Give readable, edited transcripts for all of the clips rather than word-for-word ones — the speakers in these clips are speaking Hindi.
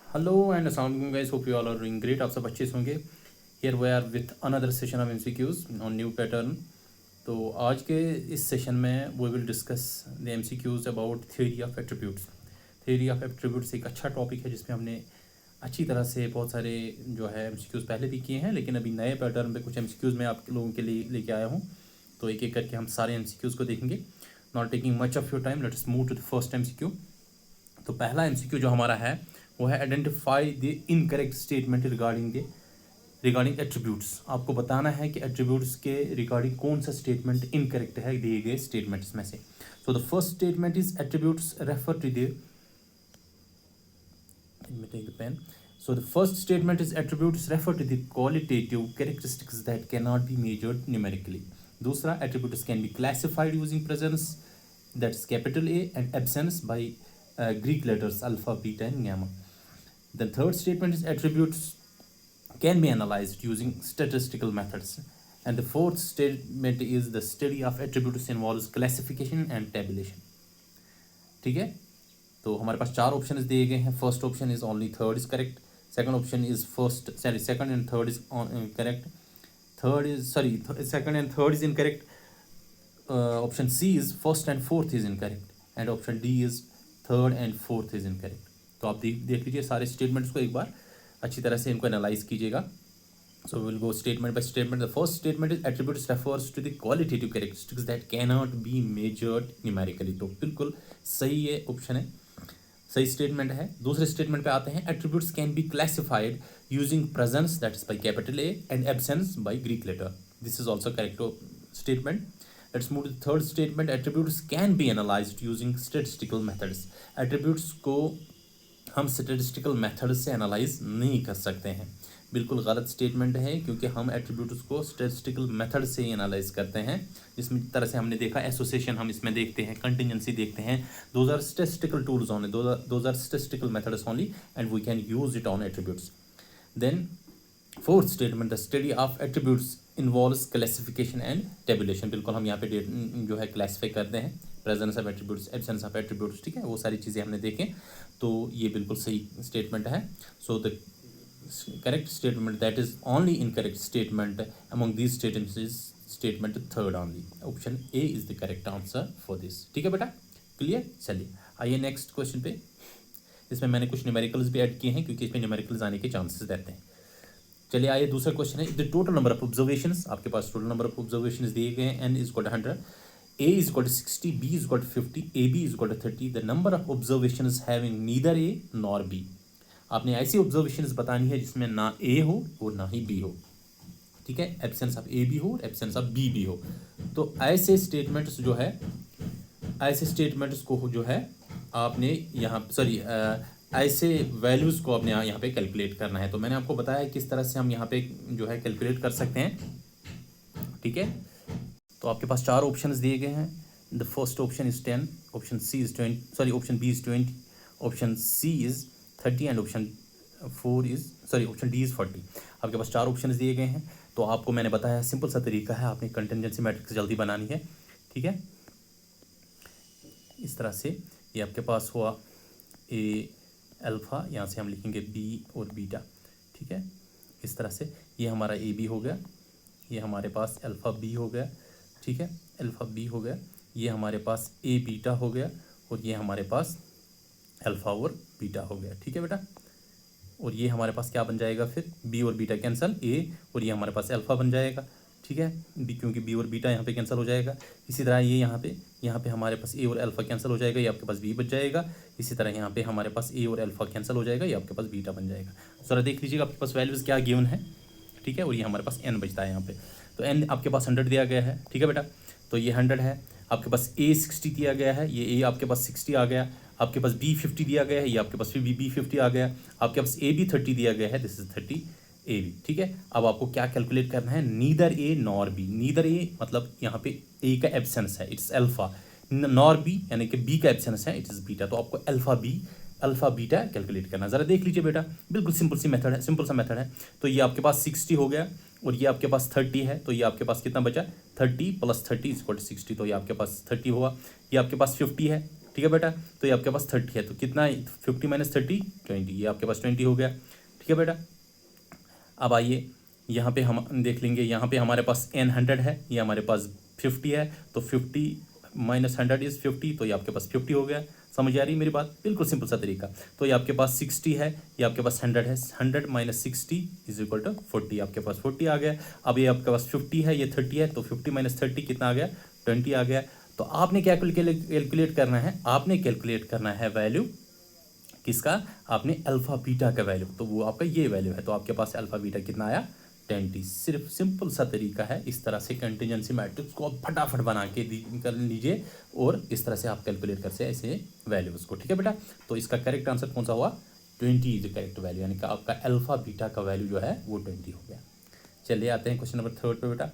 हेलो एंड अस्सलाम वालेकुम guys, hope you all are doing great. आप सब अच्छे से होंगे। Here we are with another session of MCQs on new pattern. तो आज के इस सेशन में we will discuss the MCQs about theory of attributes. Theory of attributes एक अच्छा टॉपिक है जिसमें हमने अच्छी तरह से बहुत सारे जो है एमसीक्यूज पहले भी किए हैं, लेकिन अभी नए पैटर्न पे कुछ एमसीक्यूज मैं आप लोगों के लिए लेके आया हूँ। तो एक एक करके हम सारे एमसीक्यूज को देखेंगे। Not taking much of your time, let's move to the first MCQ. तो पहला एमसीक्यू जो हमारा है वो है identify the incorrect statement regarding attributes. आपको बताना है कि एट्रीब्यूट्स के रिगार्डिंग कौन सा स्टेटमेंट इनकरेक्ट है दिए गए स्टेटमेंट्स में से। So the first statement is attributes refer to the take the pen. So the first statement is attributes refer to the qualitative characteristics that cannot be measured numerically. दूसरा, attributes can be classified using presence, that's capital A, and absence by Greek letters alpha, beta, and gamma. The third statement is attributes can be analyzed using statistical methods. And the fourth statement is the study of attributes involves classification and tabulation. ठीक है, तो हमारे पास चार ऑप्शन दिए गए हैं। First option is only third is correct, second option is second and third is correct, second and third is incorrect, option C is first and fourth is incorrect, and option D is third and fourth is incorrect. तो आप देख लीजिए सारे स्टेटमेंट्स को एक बार अच्छी तरह से इनको एनालाइज कीजिएगा। So we'll go statement by statement. The first statement is attributes refers to the qualitative characteristics that cannot be measured numerically. तो बिल्कुल सही ये ऑप्शन है, सही स्टेटमेंट है। दूसरे स्टेटमेंट पे आते हैं, attributes can be classified using presence, that is by capital A, and absence by Greek letter. This is also correct statement. Let's move to the third statement, attributes can be analysed using statistical methods. Attributes को हम स्टैटिस्टिकल मेथड से एनालाइज नहीं कर सकते हैं। बिल्कुल गलत स्टेटमेंट है, क्योंकि हम एट्रीब्यूट्स को स्टैटिस्टिकल मेथड से ही एनालाइज करते हैं। जिसमें तरह से हमने देखा एसोसिएशन हम इसमें देखते हैं, कंटिजेंसी देखते हैं। Those are statistical tools only, those are statistical methods only, and we can use it on attributes. Then fourth statement, the study of attributes involves classification and tabulation. बिल्कुल हम यहाँ पे जो है क्लासीफाई करते हैं, presence of attributes, absence of attributes, ठीक है, वो सारी चीज़ें हमने देखें। तो ये बिल्कुल सही स्टेटमेंट है। So the correct statement, that is only incorrect statement among these statements is statement third only. Option A is the correct answer for this. ठीक है बेटा, क्लियर। चलिए आइए नेक्स्ट क्वेश्चन पे। इसमें मैंने कुछ न्यूमेरिकल्स भी ऐड किए हैं क्योंकि इसमें न्यूमेरिकल्स आने के चांसेस रहते हैं। चलिए आइए दूसरा क्वेश्चन है, the total number of observations, आपके पास टोटल नंबर ऑफ ऑब्जर्वेशंस दिए गए हैं। n is equal to 100, a is equal to 60, b is equal to 50, ab is equal to 30. The number of observations having neither a nor b. आपने ऐसी ऑब्जर्वेशंस बतानी है जिसमें ना ए हो और ना ही बी हो, ठीक है, एब्सेंस ऑफ ए भी हो और एब्सेंस ऑफ बी भी हो। तो ऐसे स्टेटमेंट्स जो है, ऐसे स्टेटमेंट्स को जो है आपने यहाँ ऐसे वैल्यूज़ को आपने यहाँ पे कैलकुलेट करना है। तो मैंने आपको बताया किस तरह से हम यहाँ पे जो है कैलकुलेट कर सकते हैं, ठीक है। तो आपके पास चार ऑप्शंस दिए गए हैं। The first option is 10, option C is 20, option B is 20, option C is 30 and option option D is 40। आपके पास चार ऑप्शन दिए गए हैं। तो आपको मैंने बताया सिंपल सा तरीका है, आपने कंटिजेंसी मैट्रिक्स जल्दी बनानी है, ठीक है। इस तरह से ये आपके पास हुआ ए अल्फ़ा, यहाँ से हम लिखेंगे बी और बीटा, ठीक है। इस तरह से ये हमारा ए बी हो गया, ये हमारे पास अल्फ़ा बी हो गया, ठीक है, अल्फ़ा बी हो गया, ये हमारे पास ए बीटा हो गया, और ये हमारे पास अल्फ़ा और बीटा हो गया, ठीक है बेटा। और ये हमारे पास क्या बन जाएगा, फिर बी और बीटा कैंसिल, ए और ये हमारे पास अल्फ़ा बन जाएगा, ठीक है, बी, क्योंकि बी और बीटा यहाँ पे कैंसिल हो जाएगा। इसी तरह ये यहाँ पे हमारे पास ए और अल्फ़ा कैंसिल हो जाएगा, ये आपके पास बी बच जाएगा। इसी तरह यहाँ पे हमारे पास ए और अल्फ़ा कैंसिल हो जाएगा, ये आपके पास बीटा बन जाएगा। ज़रा देख लीजिएगा आपके पास वैल्यूज़ क्या गिवन है, ठीक है। और ये हमारे पास एन बचता है यहाँ पे। तो एन आपके पास 100 दिया गया है, ठीक है बेटा। तो ये 100 है। आपके पास ए 60 दिया गया है, ये ए आपके पास 60 आ गया। आपके पास बी 50 दिया गया है, ये आपके पास भी बी 50 आ गया। आपके पास ए बी 30 दिया गया है, दिस इज 30 ए बी, ठीक है। अब आपको क्या कैलकुलेट करना है, neither A nor B. Neither A मतलब यहाँ पे ए का एब्सेंस है, इट्स अल्फा, नॉर बी यानी कि बी का एब्सेंस है, इट इज़ बीटा। तो आपको अल्फा बीटा कैलकुलेट करना। ज़रा देख लीजिए बेटा, बिल्कुल सिंपल सा मेथड है। तो ये आपके पास 60 हो गया, और ये आपके पास 30 है। तो ये आपके पास कितना बचा, 30 + 30 = 60। तो ये आपके पास 30 हुआ। ये आपके पास 50 है, ठीक है बेटा। तो ये आपके पास 30 है, तो कितना 50 माइनस 30 20, ये आपके पास 20 हो गया। ठीक है बेटा। अब आइए यहाँ पे हम देख लेंगे, यहाँ पे हमारे पास n 100 है, ये हमारे पास 50 है, तो 50 माइनस 100 इज़ 50, तो ये आपके पास 50 हो गया। समझ आ रही है मेरी बात? बिल्कुल सिंपल सा तरीका। तो ये आपके पास 60 है, ये आपके पास 100 है, 100 माइनस 60 इज इक्वल टू 40, आपके पास 40 आ गया। अब ये आपके पास 50 है, ये 30 है, तो 50 माइनस 30 कितना आ गया? 20 आ गया। तो आपने क्या कैलकुलेट करना है? आपने कैलकुलेट करना है वैल्यू किसका? आपने अल्फा बीटा का वैल्यू, तो वो आपका ये वैल्यू है। तो आपके पास अल्फा बीटा कितना आया? 20। सिर्फ सिंपल सा तरीका है, इस तरह से कंटिजेंसी मैट्रिक्स को आप फटाफट बना के कर लीजिए और इस तरह से आप कैलकुलेट कर से ऐसे वैल्यूज को। ठीक है बेटा। तो इसका करेक्ट आंसर कौन सा हुआ? 20 इज द करेक्ट वैल्यू, यानी कि आपका अल्फा बीटा का वैल्यू जो है वो 20 हो गया। चलिए आते हैं क्वेश्चन नंबर 3 पे बेटा।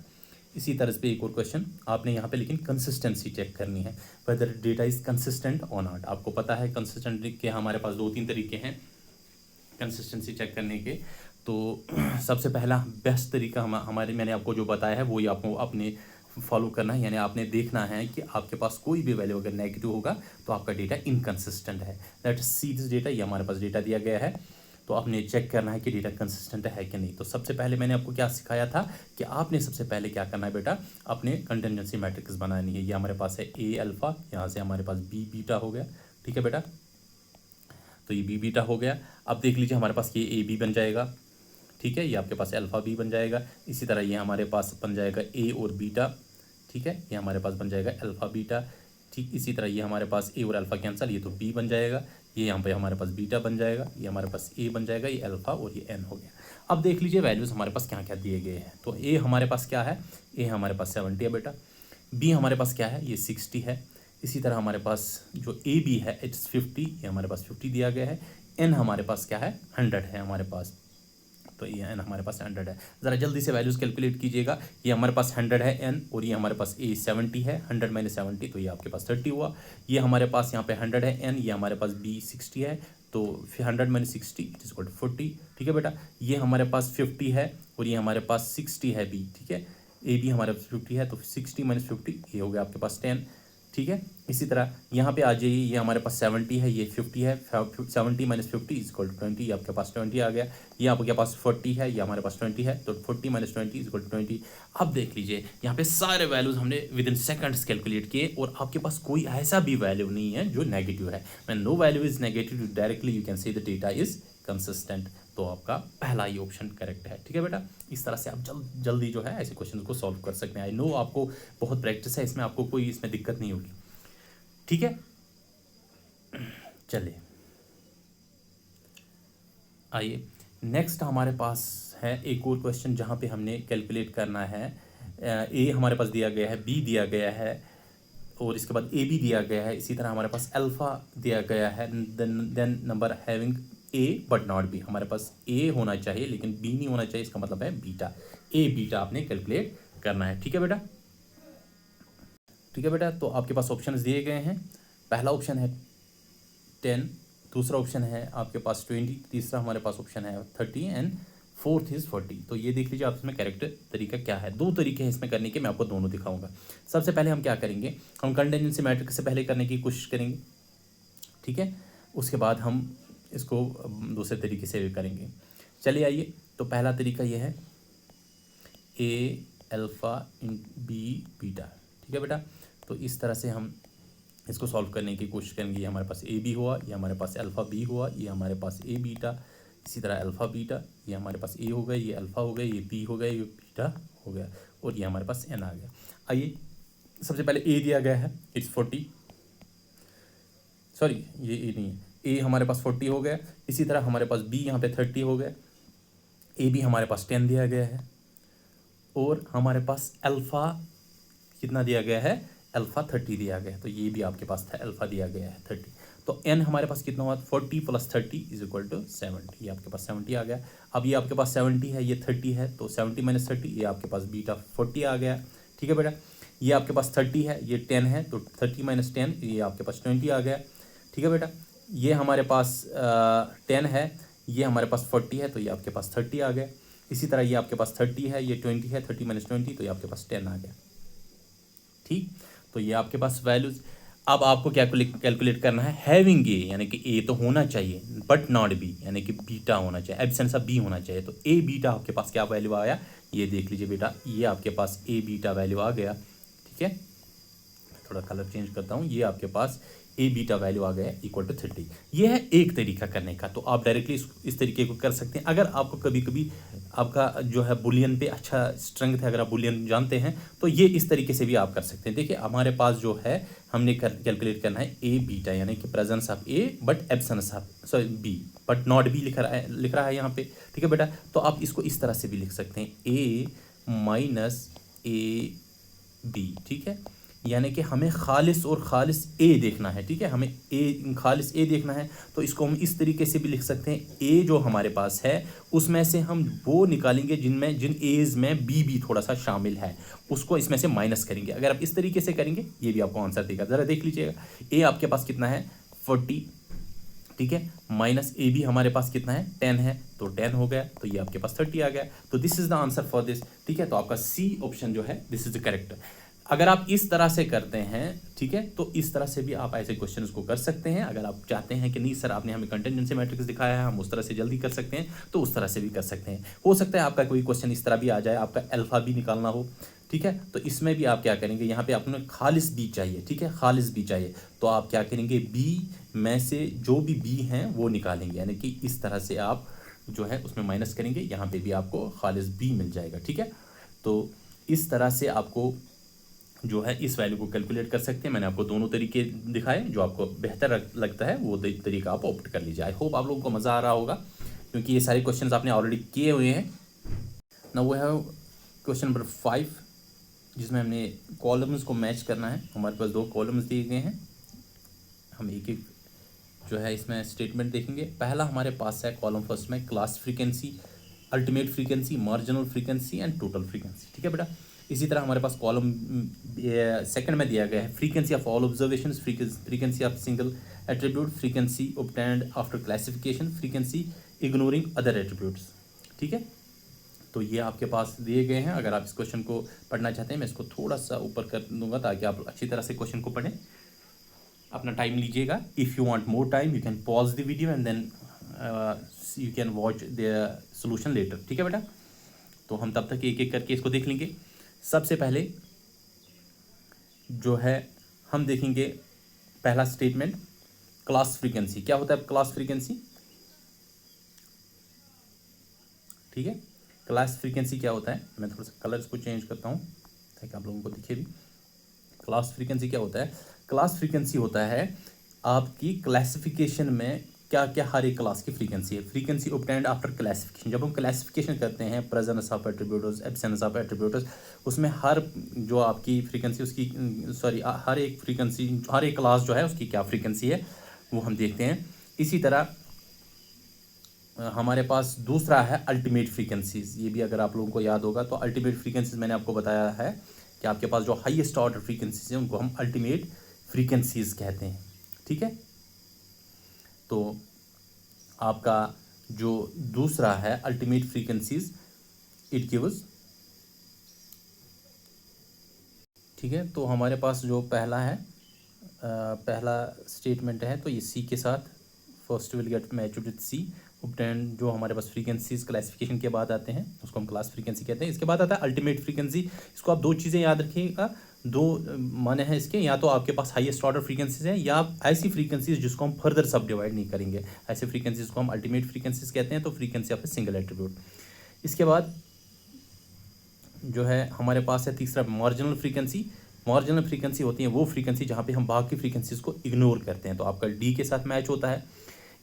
इसी तरह से एक और क्वेश्चन आपने यहाँ पे, लेकिन कंसिस्टेंसी चेक करनी है, वेदर डेटा इज कंसिस्टेंट और नॉट। आपको पता है कंसिस्टेंट के हमारे पास 2-3 तरीके हैं कंसिस्टेंसी चेक करने के। तो सबसे पहला बेस्ट तरीका हमारे मैंने आपको जो बताया है वो ही आपको अपने फॉलो करना है, यानी आपने देखना है कि आपके पास कोई भी वैल्यू अगर नेगेटिव होगा तो आपका डेटा इनकंसिस्टेंट है। दैट सी दिस डेटा, ये हमारे पास डेटा दिया गया है, तो आपने चेक करना है कि डेटा कंसिस्टेंट है कि नहीं। तो सबसे पहले मैंने आपको क्या सिखाया था कि आपने सबसे पहले क्या करना है बेटा? अपने कंटिजेंसी मैट्रिक्स बनानी है। ये हमारे पास है ए अल्फा, यहाँ से हमारे पास बी बीटा हो गया। ठीक है बेटा, तो ये बी बीटा हो गया। अब देख लीजिए हमारे पास ये ए बी बन जाएगा। ठीक है, ये आपके पास अल्फा बी बन जाएगा। इसी तरह ये हमारे पास बन जाएगा ए और बीटा। ठीक है, ये हमारे पास बन जाएगा अल्फा बीटा। ठीक, इसी तरह ये हमारे पास ए और अल्फा कैंसल, ये तो बी बन जाएगा। ये यहाँ पे हमारे पास बीटा बन जाएगा, ये हमारे पास ए बन जाएगा, ये अल्फा और ये एन हो गया। अब देख लीजिए वैल्यूज़ हमारे पास क्या क्या दिए गए हैं। तो ए हमारे पास क्या है? ए हमारे पास 70 है बेटा। बी हमारे पास क्या है? ये 60 है। इसी तरह हमारे पास जो ए बी है इट्स 50, ये हमारे पास 50 दिया गया है। एन हमारे पास क्या है? 100 है हमारे पास, तो ये एन हमारे पास 100 है। ज़रा जल्दी से वैल्यूज़ कैलकुलेट कीजिएगा। ये हमारे पास 100 है एन, और ये हमारे पास ए 70 है। 100 माइनस 70, तो ये आपके पास 30 हुआ। ये हमारे पास यहाँ पे 100 है एन, ये हमारे पास बी 60 है, तो फिर 100 minus 60 it is equal to 40। ठीक है बेटा, ये हमारे पास 50 है और ये हमारे पास 60 है बी। ठीक है, ए बी हमारे पास 50 है, तो 60 माइनस 50 ये हो गया आपके पास 10। ठीक है, इसी तरह यहाँ पे आ जाइए, ये हमारे पास 70 है, ये 50 है। 70 माइनस 50 इज इक्वल टू 20, ये आपके पास 20 आ गया। ये आपके पास 40 है, ये हमारे पास 20 है, तो 40 माइनस 20 इज इक्वल टू 20। अब देख लीजिए यहाँ पे सारे वैल्यूज हमने विद इन सेकंड्स कैलकुलेट किए, और आपके पास कोई ऐसा भी वैल्यू नहीं है जो नेगेटिव है। When no value is negative, directly you can say the data is consistent. तो आपका पहला ही ऑप्शन करेक्ट है। ठीक है बेटा, इस तरह से आप जल्दी जो है ऐसे क्वेश्चन को सॉल्व कर सकते हैं। आई नो आपको बहुत प्रैक्टिस है इसमें, आपको कोई इसमें दिक्कत नहीं होगी। ठीक है, चलिए आइए नेक्स्ट हमारे पास है एक और क्वेश्चन, जहाँ पे हमने कैलकुलेट करना है। ए हमारे पास दिया गया है, बी दिया गया है, और इसके बाद ए बी दिया गया है। इसी तरह हमारे पास अल्फा दिया गया है। Then number having A but not B, हमारे पास ए होना चाहिए लेकिन बी नहीं होना चाहिए, इसका मतलब है बीटा। ए बीटा आपने कैलकुलेट करना है। ठीक है बेटा, ठीक है बेटा। तो आपके पास ऑप्शंस दिए गए हैं। पहला ऑप्शन है 10, दूसरा ऑप्शन है आपके पास 20, तीसरा हमारे पास ऑप्शन है 30 एंड फोर्थ इज 40। तो ये देख लीजिए आप इसमें करेक्ट तरीका क्या है। 2 तरीके हैं इसमें करने के, मैं आपको दोनों दिखाऊंगा। सबसे पहले हम क्या करेंगे, हम कंटिजेंसी मैट्रिक्स से पहले करने की कोशिश करेंगे। ठीक है, उसके बाद हम इसको दूसरे तरीके से भी करेंगे। चलिए आइए, तो पहला तरीका ये है ए अल्फा इन बी बीटा। ठीक है बेटा, तो इस तरह से हम इसको सॉल्व करने की कोशिश करेंगे। ये हमारे पास ए बी हुआ, ये हमारे पास अल्फ़ा बी हुआ, ये हमारे पास ए बीटा, इसी तरह अल्फ़ा बीटा, ये हमारे पास ए हो गया, ये अल्फ़ा हो गया, ये बी हो गया, ये बीटा हो गया, और ये हमारे पास एन आ गया। आइए सबसे पहले ए दिया गया है, इट्स 40, सॉरी ये ए नहीं है, ए हमारे पास 40 हो गया। इसी तरह हमारे पास बी यहाँ पे 30 हो गया, ए बी हमारे पास 10 दिया गया है, और हमारे पास अल्फ़ा कितना दिया गया है, अल्फ़ा 30 दिया गया है। तो ये भी आपके पास था, अल्फ़ा दिया गया है 30। तो एन हमारे पास कितना हुआ, 40 प्लस 30 इज इक्वल टू 70। ये आपके पास 70 आ गया। अब ये आपके पास 70 है, ये 30 है, तो 70 माइनस 30, ये आपके पास बीटा 40 आ गया। ठीक है बेटा, ये आपके पास 30 है, ये 10 है, तो 30 माइनस 10, ये आपके पास 20 आ गया। ठीक है बेटा, ये हमारे पास 10 है, ये हमारे पास 40 है, तो ये आपके पास 30 आ गया। इसी तरह ये आपके पास 30 है, ये 20 है, 30 माइनस 20, तो ये आपके पास 10 आ गया। ठीक, तो ये आपके पास वैल्यूज। अब आपको क्या कैलकुलेट करना है, हैविंग ए यानी कि ए तो होना चाहिए बट नॉट बी यानी कि बीटा होना चाहिए, एब्सेंस ऑफ बी होना चाहिए। तो ए बीटा आपके पास क्या वैल्यू आया, ये देख लीजिए बेटा, ये आपके पास ए बीटा वैल्यू आ गया। ठीक है, थोड़ा कलर चेंज करता हूँ, ये आपके पास ए बीटा वैल्यू आ गया इक्वल टू 30। ये है एक तरीका करने का। तो आप डायरेक्टली इस तरीके को कर सकते हैं। अगर आपको कभी कभी आपका जो है बुलियन पे अच्छा स्ट्रेंथ है, अगर आप बुलियन जानते हैं तो ये इस तरीके से भी आप कर सकते हैं। देखिए हमारे पास जो है हमने कैलकुलेट करना है ए बीटा यानी कि presence of A but absence of sorry B but not B लिख रहा है यहाँ पे। ठीक है बेटा, तो आप इसको इस तरह से भी लिख सकते हैं, ए माइनस ए बी। ठीक है, यानी कि हमें खालिस और खालिस ए देखना है। ठीक है, हमें ए खालिस ए देखना है, तो इसको हम इस तरीके से भी लिख सकते हैं, ए जो हमारे पास है उसमें से हम वो निकालेंगे जिन एज में बी भी थोड़ा सा शामिल है, उसको इसमें से माइनस करेंगे। अगर आप इस तरीके से करेंगे ये भी आपको आंसर देगा। ज़रा देख लीजिएगा, ए आपके पास कितना है 40, ठीक है, माइनस ए बी हमारे पास कितना है 10 है, तो 10 हो गया, तो ये आपके पास 30 आ गया। तो this is the answer for this. ठीक है, तो आपका सी ऑप्शन जो है दिस इज द करेक्ट। अगर आप इस तरह से करते हैं, ठीक है, तो इस तरह से भी आप ऐसे क्वेश्चंस को कर सकते हैं। अगर आप चाहते हैं कि नहीं सर आपने हमें कंटिजेंसी मैट्रिक्स दिखाया है, हम उस तरह से जल्दी कर सकते हैं, तो उस तरह से भी कर सकते हैं। हो सकता है आपका कोई क्वेश्चन इस तरह भी आ जाए, आपका अल्फा भी निकालना हो। ठीक है, तो इसमें भी आप क्या करेंगे, यहाँ पे आपने खालिस बी चाहिए। ठीक है, खालिस बी चाहिए, तो आप क्या करेंगे, बी में से जो भी बी हैं वो निकालेंगे, यानी कि इस तरह से आप जो है उसमें माइनस करेंगे, यहाँ पे भी आपको खालिस बी मिल जाएगा। ठीक है, तो इस तरह से आपको जो है इस वैल्यू को कैलकुलेट कर सकते हैं। मैंने आपको दोनों तरीके दिखाए, जो आपको बेहतर लगता है वो तरीका आप ऑप्ट कर लीजिए। आई होप आप लोगों को मज़ा आ रहा होगा, क्योंकि ये सारे क्वेश्चंस आपने ऑलरेडी किए हुए हैं। Now we have question number 5, जिसमें हमने कॉलम्स को मैच करना है। हमारे पास 2 कॉलम्स दिए गए हैं, हम एक एक जो है इसमें स्टेटमेंट देखेंगे। पहला हमारे पास है कॉलम फर्स्ट में class frequency, ultimate frequency, marginal frequency and total frequency. ठीक है बेटा, इसी तरह हमारे पास कॉलम सेकंड में दिया गया है frequency of all observation, frequency of single attribute, frequency obtained after classification, frequency ignoring other attributes. ठीक है, तो ये आपके पास दिए गए हैं। अगर आप इस क्वेश्चन को पढ़ना चाहते हैं, मैं इसको थोड़ा सा ऊपर कर दूंगा ताकि आप अच्छी तरह से क्वेश्चन को पढ़ें। अपना टाइम लीजिएगा। If you want more time you can pause the video and then you can watch the solution later. ठीक है बेटा, तो हम तब तक एक एक करके इसको देख लेंगे। सबसे पहले जो है हम देखेंगे पहला स्टेटमेंट, क्लास फ्रीक्वेंसी। क्या होता है क्लास फ्रीक्वेंसी? ठीक है, क्लास फ्रीक्वेंसी क्या होता है, मैं थोड़ा सा कलर्स को चेंज करता हूँ ताकि आप लोगों को दिखे भी। क्लास फ्रीक्वेंसी क्या होता है? क्लास फ्रीक्वेंसी होता है आपकी क्लासिफिकेशन में क्या क्या हर एक क्लास की फ्रीक्वेंसी है। फ्रीक्वेंसी ऑब्टेन्ड आफ्टर क्लासिफिकेशन, जब हम क्लासिफिकेशन करते हैं presence of attributes, absence of attributes, उसमें हर जो आपकी फ्रीक्वेंसी उसकी सॉरी हर एक फ्रीक्वेंसी, हर एक क्लास जो है उसकी क्या फ्रीक्वेंसी है वो हम देखते हैं। इसी तरह हमारे पास दूसरा है अल्टीमेट फ्रीक्वेंसीज। ये भी अगर आप लोगों को याद होगा तो अल्टीमेट फ्रीक्वेंसीज मैंने आपको बताया है कि आपके पास जो हाईएस्ट ऑर्डर फ्रीक्वेंसीज हैं उनको हम अल्टीमेट फ्रीक्वेंसीज कहते हैं। ठीक है, तो आपका जो दूसरा है अल्टीमेट फ्रीक्वेंसीज, इट गिव्स। ठीक है, तो हमारे पास जो पहला है पहला स्टेटमेंट है, तो ये सी के साथ first will get match with C obtain. जो हमारे पास फ्रीक्वेंसीज क्लासिफिकेशन के बाद आते हैं उसको हम क्लास फ्रीक्वेंसी कहते हैं। इसके बाद आता है अल्टीमेट फ्रीक्वेंसी। इसको आप 2 चीज़ें याद रखिएगा, 2 माने हैं इसके, या तो आपके पास हाईएस्ट ऑर्डर फ्रीक्वेंसीज हैं या ऐसी फ्रीक्वेंसीज जिसको हम फर्दर सब डिवाइड नहीं करेंगे, ऐसे फ्रीक्वेंसीज को हम अल्टीमेट फ्रीक्वेंसीज कहते हैं। तो frequency of a single attribute. इसके बाद जो है हमारे पास है तीसरा मार्जिनल फ्रीक्वेंसी। मार्जिनल फ्रीक्वेंसी होती है वो फ्रीक्वेंसी जहाँ पे हम बाकी फ्रीक्वेंसीज को इग्नोर करते हैं, तो आपका डी के साथ मैच होता है।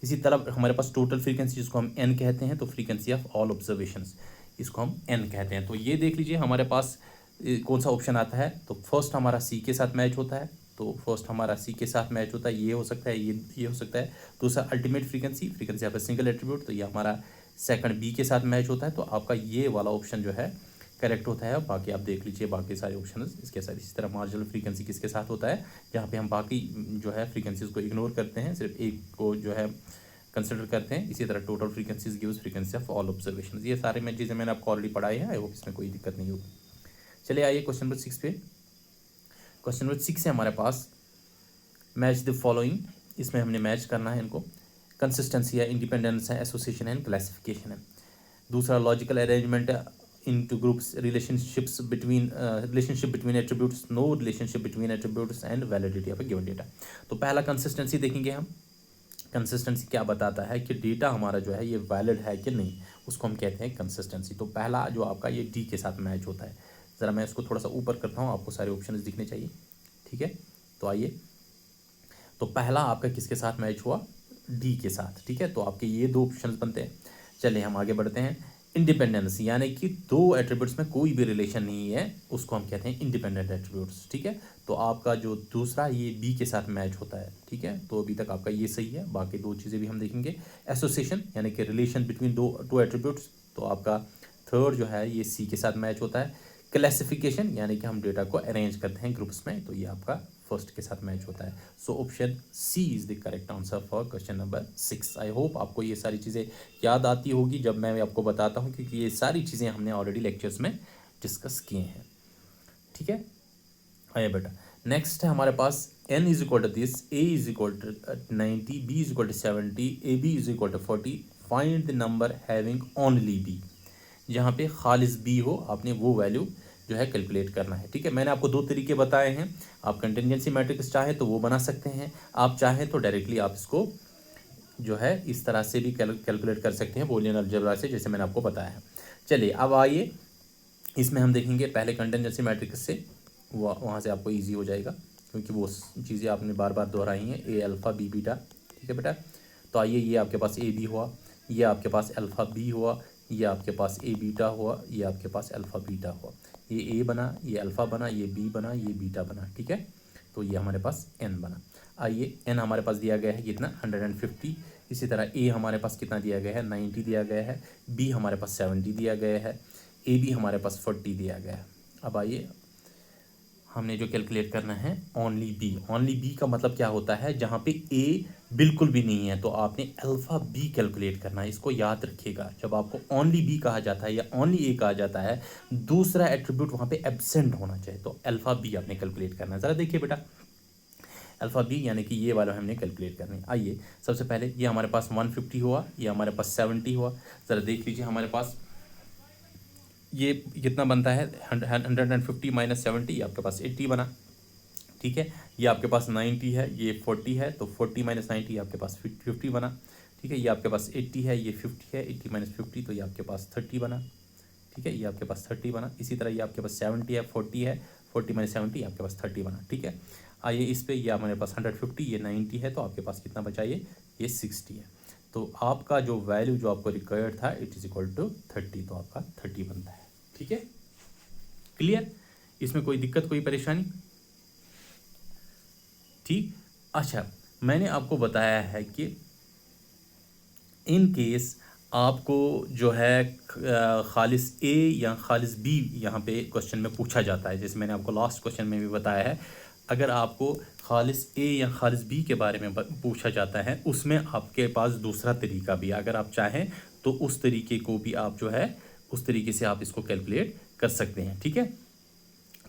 इसी तरह हमारे पास टोटल फ्रीक्वेंसी जिसको हम एन कहते हैं, तो फ्रीक्वेंसी ऑफ ऑल ऑब्जर्वेशंस इसको हम एन कहते हैं। तो ये देख लीजिए हमारे पास कौन सा ऑप्शन आता है। तो फर्स्ट हमारा सी के साथ मैच होता है, तो फर्स्ट हमारा सी के साथ मैच होता है, ये हो सकता है, ये हो सकता है। दूसरा ultimate frequency, frequency of a single attribute, तो ये हमारा सेकंड बी के साथ मैच होता है। तो आपका ये वाला ऑप्शन जो है करेक्ट होता है। बाकी आप देख लीजिए बाकी सारे ऑप्शन इसके साथ। इसी तरह मार्जिनल फ्रीक्वेंसी किसके साथ होता है, जहाँ पे हम बाकी जो है फ्रीक्वेंसीज को इग्नोर करते हैं, सिर्फ एक को जो है कंसिडर करते हैं। इसी तरह total frequencies gives frequency of all observation. ये सारे में चीज़ें मैंने आपको ऑलरेडी पढ़ाई है, आई होप इसमें कोई दिक्कत नहीं होगी। चलिए आइए क्वेश्चन नंबर 6 पे। क्वेश्चन नंबर 6 है हमारे पास मैच द फॉलोइंग, इसमें हमने मैच करना है इनको। कंसिस्टेंसी है, इंडिपेंडेंस है, एसोसिएशन है, क्लासिफिकेशन है। दूसरा logical arrangement into groups, relationship between attributes, no relationship between attributes and validity of a given data। तो पहला कंसिस्टेंसी देखेंगे हम। कंसिस्टेंसी क्या बताता है कि डेटा हमारा जो है ये वैलिड है कि नहीं, उसको हम कहते हैं कंसिस्टेंसी। तो पहला जो आपका ये डी के साथ मैच होता है। ज़रा मैं इसको थोड़ा सा ऊपर करता हूँ, आपको सारे ऑप्शन दिखने चाहिए, ठीक है। तो आइए, तो पहला आपका किसके साथ मैच हुआ, डी के साथ, ठीक है। तो आपके ये दो ऑप्शंस बनते हैं। चलिए हम आगे बढ़ते हैं। इंडिपेंडेंस यानी कि दो एट्रीब्यूट्स में कोई भी रिलेशन नहीं है, उसको हम कहते हैं इंडिपेंडेंट एट्रीब्यूट्स, ठीक है। तो आपका जो दूसरा ये बी के साथ मैच होता है, ठीक है। तो अभी तक आपका ये सही है, बाकी दो चीज़ें भी हम देखेंगे। एसोसिएशन यानी कि रिलेशन बिटवीन टू एट्रीब्यूट्स, तो आपका थर्ड जो है ये सी के साथ मैच होता है। क्लासिफिकेशन यानी कि हम डेटा को अरेंज करते हैं ग्रुप्स में, तो ये आपका फर्स्ट के साथ मैच होता है। So option C is the correct answer for question number 6। I hope आपको ये सारी चीज़ें याद आती होगी जब मैं आपको बताता हूँ, क्योंकि ये सारी चीज़ें हमने ऑलरेडी लेक्चर्स में डिस्कस किए हैं, ठीक है। आइए बेटा, नेक्स्ट है हमारे पास n is equal to this, a is equal to 90, b is equal to 70, A B is equal to 40, find the number having only b। जहाँ पे खालिस बी हो, आपने वो वैल्यू जो है कैलकुलेट करना है, ठीक है। मैंने आपको दो तरीके बताए हैं। आप कंटिजेंसी मैट्रिक्स चाहे तो वो बना सकते हैं, आप चाहें तो डायरेक्टली आप इसको जो है इस तरह से भी कैलकुलेट कर सकते हैं बूलियन अलजेब्रा से, जैसे मैंने आपको बताया है। चलिए अब आइए, इसमें हम देखेंगे पहले कंटिजेंसी मैट्रिक्स से, वहाँ से आपको ईजी हो जाएगा, क्योंकि वो चीज़ें आपने बार बार दोहराई हैं, ए अल्फ़ा बी बीटा, ठीक है बेटा। तो आइए, ये आपके पास ए बी हुआ, ये आपके पास अल्फ़ा बी हुआ, ये आपके पास ए बीटा हुआ, ये आपके पास अल्फ़ा बीटा हुआ, ये ए बना, ये अल्फ़ा बना, ये बी बना, ये बीटा बना, ठीक है। तो ये हमारे पास एन बना। आइए, एन हमारे पास दिया गया है कितना, 150। इसी तरह ए हमारे पास कितना दिया गया है, 90 दिया गया है। बी हमारे पास 70 दिया गया है। ए बी हमारे पास 40 दिया गया है। अब आइए, हमने जो कैलकुलेट करना है ओनली बी। ओनली बी का मतलब क्या होता है, जहाँ पे ए बिल्कुल भी नहीं है तो आपने अल्फ़ा बी कैलकुलेट करना है। इसको याद रखिएगा, जब आपको ओनली बी कहा जाता है या ओनली ए कहा जाता है, दूसरा एट्रीब्यूट वहाँ पे एब्सेंट होना चाहिए, तो अल्फ़ा बी आपने कैलकुलेट करना है। ज़रा देखिए बेटा, अल्फ़ा बी यानी कि ये वाला हमने कैलकुलेट करना है। आइए, सबसे पहले ये हमारे पास 150 हुआ, ये हमारे पास 70 हुआ। ज़रा देख लीजिए, हमारे पास ये कितना बनता है, 150 माइनस 70, आपके पास 80 बना, ठीक है। ये आपके पास 90 है, ये 40 है, तो 40 माइनस 90 आपके पास 50 बना, ठीक है। ये आपके पास 80 है, ये 50 है, 80 माइनस 50, तो ये आपके पास 30 बना, ठीक है। ये आपके पास 30 बना। इसी तरह ये आपके पास 70 है, 40 है, 40 माइनस 70 आपके पास 30 बना, ठीक है। आइए इस पर, ये हमारे पास 150, ये 90 है, तो आपके पास कितना बचा, ये 60 है। तो आपका जो वैल्यू जो आपको रिक्वायर्ड था, इट इज़ इक्वल टू 30, तो आपका 30 बनता है, ठीक है। क्लियर, इसमें कोई दिक्कत, कोई परेशानी, ठीक। अच्छा, मैंने आपको बताया है कि इन केस आपको जो है खालिस ए या खालिस बी यहाँ पे क्वेश्चन में पूछा जाता है, जैसे मैंने आपको लास्ट क्वेश्चन में भी बताया है, अगर आपको खालिस ए या खालिस बी के बारे में पूछा जाता है, उसमें आपके पास दूसरा तरीका भी है। अगर आप चाहें तो उस तरीके को भी आप जो है उस तरीके से आप इसको कैलकुलेट कर सकते हैं, ठीक है।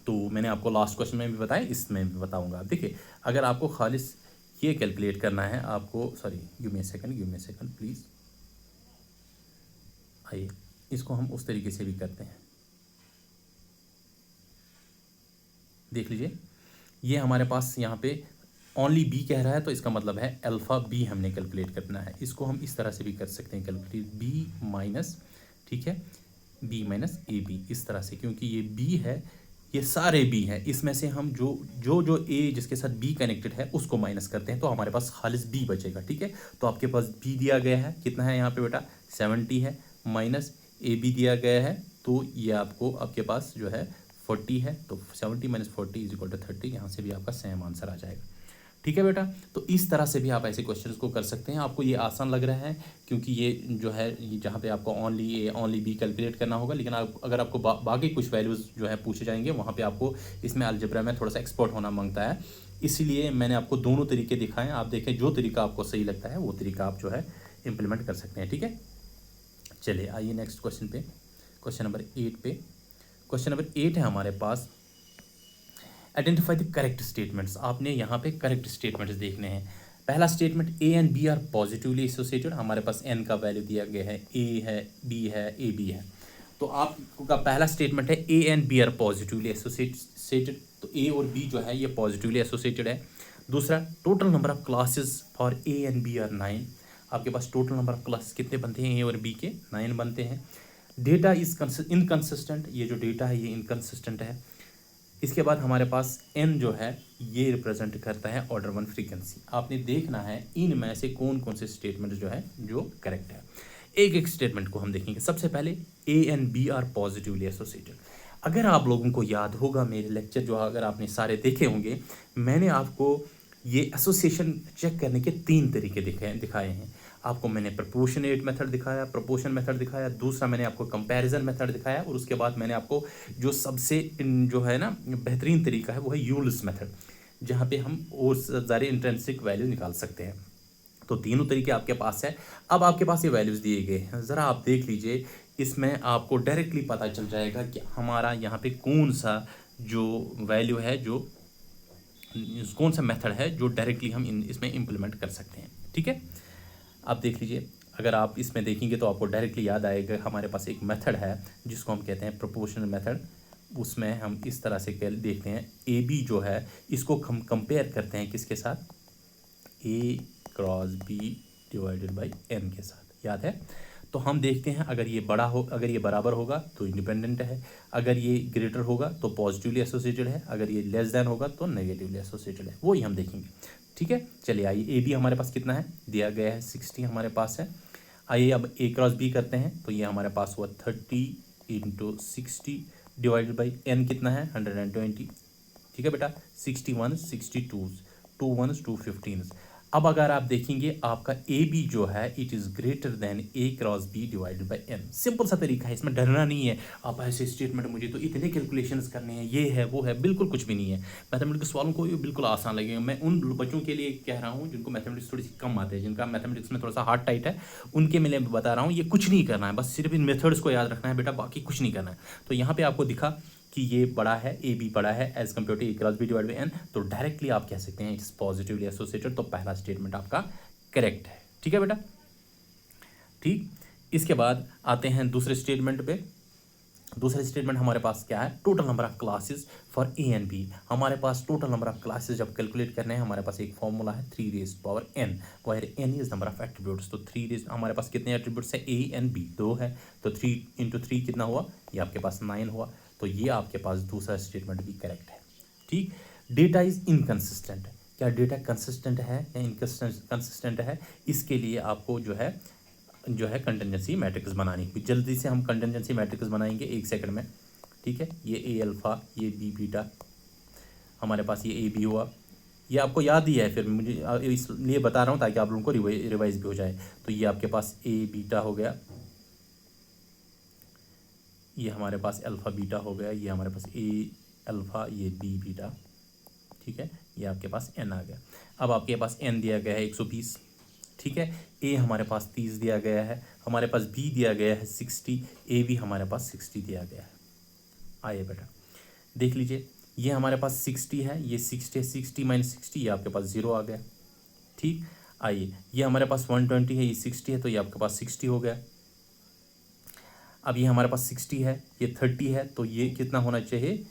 तो मैंने आपको लास्ट क्वेश्चन में भी बताया, इसमें भी बताऊंगा। देखिए, अगर आपको खालिस ये कैलकुलेट करना है, आपको sorry, give me a second please. आइए, इसको हम उस तरीके से भी करते हैं, देख लीजिए। ये हमारे पास यहाँ पे ओनली बी कह रहा है, तो इसका मतलब है अल्फ़ा बी हमने कैलकुलेट करना है। इसको हम इस तरह से भी कर सकते हैं कैलकुलेट, बी माइनस, ठीक है, बी माइनस ए बी, इस तरह से, क्योंकि ये बी है, ये सारे बी हैं, इसमें से हम जो ए जिसके साथ बी कनेक्टेड है उसको माइनस करते हैं, तो हमारे पास खालिस बी बचेगा, ठीक है। तो आपके पास बी दिया गया है, कितना है यहाँ पे बेटा, 70 है, माइनस ए बी दिया गया है, तो ये आपके पास जो है 40 है, तो 70 माइनस 40 इज इक्वल टू 30, यहाँ से भी आपका सेम आंसर आ जाएगा, ठीक है बेटा। तो इस तरह से भी आप ऐसे क्वेश्चंस को कर सकते हैं। आपको ये आसान लग रहा है, क्योंकि ये जो है ये जहाँ पे आपको only A only B calculate करना होगा, लेकिन अगर आपको बाकी कुछ वैल्यूज़ जो है पूछे जाएंगे, वहाँ पे आपको इसमें अलजेब्रा में थोड़ा सा एक्सपर्ट होना मांगता है। इसीलिए मैंने आपको दोनों तरीके दिखाएं, आप देखें जो तरीका आपको सही लगता है वो तरीका आप जो है इम्प्लीमेंट कर सकते हैं, ठीक है। चलिए आइए नेक्स्ट क्वेश्चन पे, क्वेश्चन नंबर 8 पे। क्वेश्चन नंबर 8 है हमारे पास, आइडेंटिफाई द करेक्ट स्टेटमेंट्स, आपने यहाँ पे करेक्ट स्टेटमेंट्स देखने हैं। पहला statement A and B are positively associated, हमारे पास एन का वैल्यू दिया गया है, ए है, बी है, ए बी है। तो आपका पहला स्टेटमेंट है A and B are positively associated, तो ए और बी जो है ये पॉजिटिवली एसोसिएटेड है। दूसरा, total number of classes for A and B are 9, आपके पास टोटल नंबर ऑफ क्लासेस कितने बनते हैं ए और बी के, 9 बनते हैं। डेटा इज इनकंसिस्टेंट, ये जो डेटा है ये इनकंसिस्टेंट है। इसके बाद हमारे पास एन जो है ये रिप्रेजेंट करता है ऑर्डर 1 फ्रीक्वेंसी। आपने देखना है इनमें से कौन कौन से स्टेटमेंट जो है जो करेक्ट है। एक एक स्टेटमेंट को हम देखेंगे। सबसे पहले A and B are positively associated. अगर आप लोगों को याद होगा मेरे लेक्चर जो अगर आपने सारे देखे होंगे, मैंने आपको ये एसोसिएशन चेक करने के 3 तरीके दिखाए हैं। आपको मैंने प्रोपोर्शनेट मेथड दिखाया, प्रोपोर्शन मेथड दिखाया, दूसरा मैंने आपको कंपैरिजन मेथड दिखाया, और उसके बाद मैंने आपको जो सबसे जो है ना बेहतरीन तरीका है वो है यूल्स मेथड, जहाँ पे हम और ज़्यादा इंट्रिंसिक वैल्यू निकाल सकते हैं। तो तीनों तरीके आपके पास है। अब आपके पास ये वैल्यूज़ दिए गए हैं, ज़रा आप देख लीजिए, इसमें आपको डायरेक्टली पता चल जाएगा कि हमारा यहाँ पे कौन सा जो वैल्यू है, जो कौन सा मेथड है जो डायरेक्टली हम इसमें इम्प्लीमेंट कर सकते हैं। ठीक है, आप देख लीजिए, अगर आप इसमें देखेंगे तो आपको डायरेक्टली याद आएगा हमारे पास एक मेथड है जिसको हम कहते हैं प्रोपोर्शनल मेथड। उसमें हम इस तरह से देखते हैं, ए बी जो है इसको हम कंपेयर करते हैं किसके साथ, A cross B divided by N के साथ, याद है। तो हम देखते हैं अगर ये बड़ा हो, अगर ये बराबर होगा तो इंडिपेंडेंट है, अगर ये ग्रेटर होगा तो पॉजिटिवली एसोसिएटेड है, अगर ये लेस देन होगा तो नेगेटिवली एसोसिएटेड है, वो ही हम देखेंगे। ठीक है, चलिए आइए, ए बी हमारे पास कितना है दिया गया है, 60 हमारे पास है। आइए अब ए क्रॉस बी करते हैं, तो ये हमारे पास हुआ 30 × 60 डिवाइडेड बाई एन कितना है 120। ठीक है बेटा, 61 62 2 1s 2 15। अब अगर आप देखेंगे आपका ए बी जो है it is greater than A cross B divided by N. Simple सा तरीका है, इसमें डरना नहीं है। आप ऐसे स्टेटमेंट मुझे तो इतने कैलकुलेशंस करने हैं, ये है वो है, बिल्कुल कुछ भी नहीं है। मैथमेटिक्स सवालों को ये बिल्कुल आसान लगेगा। मैं उन बच्चों के लिए कह रहा हूँ जिनको मैथमेटिक्स थोड़ी सी कम आते हैं, जिनका मैथमेटिक्स में थोड़ा सा हार्ड टाइट है, उनके लिए मैं बता रहा हूँ ये कुछ नहीं करना है, बस सिर्फ इन मेथड्स को याद रखना है बेटा, बाकी कुछ नहीं करना है। तो यहाँ पे आपको दिखा कि ये बड़ा है, ए बी बड़ा है as compare to A cross B divide by N, तो डायरेक्टली आप कह सकते हैं इट्स पॉजिटिवली एसोसिएटेड। तो पहला स्टेटमेंट आपका करेक्ट है। ठीक है बेटा, ठीक। इसके बाद आते हैं दूसरे स्टेटमेंट पे। दूसरा स्टेटमेंट हमारे पास क्या है, total number of classes for A and B. हमारे पास टोटल नंबर ऑफ क्लासेस जब कैलकुलेट करने हैं, हमारे पास एक फॉर्मूला है 3n, where n is number of attributes. तो 3 हमारे पास कितने एट्रीब्यूट्स है, ए एंड बी 2 है, तो 3 × 3 कितना हुआ, ये आपके पास 9 हुआ। तो ये आपके पास दूसरा स्टेटमेंट भी करेक्ट है। ठीक। डेटा इज इनकंसिस्टेंट, क्या डेटा कंसिस्टेंट है या इनकंसिस्टेंट है, इसके लिए आपको जो है कंटिजेंसी मैट्रिक्स बनानी है। जल्दी से हम कंटिजेंसी मैट्रिक्स बनाएंगे 1 सेकंड में। ठीक है, ये ए अल्फ़ा, ये बी बीटा, हमारे पास ये ए बी हुआ, ये आपको याद ही है, फिर मुझे इसलिए बता रहा हूँ ताकि आप लोगों को रिवाइज भी हो जाए। तो ये आपके पास ए बीटा हो गया, ये हमारे पास अल्फ़ा बीटा हो गया, ये हमारे पास ए अल्फ़ा, ये बी बीटा। ठीक है, ये आपके पास एन आ गया। अब आपके पास एन दिया गया है 120। ठीक है, ए हमारे पास 30 दिया गया है, हमारे पास बी दिया गया है 60, ए भी हमारे पास 60 दिया गया है। आइए बेटा देख लीजिए, ये हमारे पास 60 है, ये 60 है, 60 - 60 ये आपके पास 0 आ गया। ठीक, आइए ये हमारे पास 120 है, ये 60 है, तो ये आपके पास 60 हो गया। अब ये हमारे पास 60 है, ये 30 है, तो ये कितना होना चाहिए,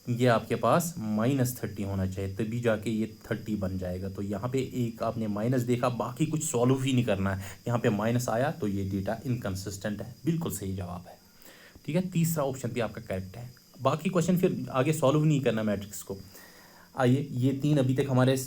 ये आपके पास -30 होना चाहिए, तभी जाके ये 30 बन जाएगा। तो यहाँ पे एक आपने माइनस देखा, बाकी कुछ सॉल्व ही नहीं करना है, यहाँ पे माइनस आया तो ये डेटा इनकंसिस्टेंट है। बिल्कुल सही जवाब है। ठीक है, तीसरा ऑप्शन भी आपका करेक्ट है। बाकी क्वेश्चन फिर आगे सॉल्व नहीं करना मैट्रिक्स को। आइए, ये 3 अभी तक हमारे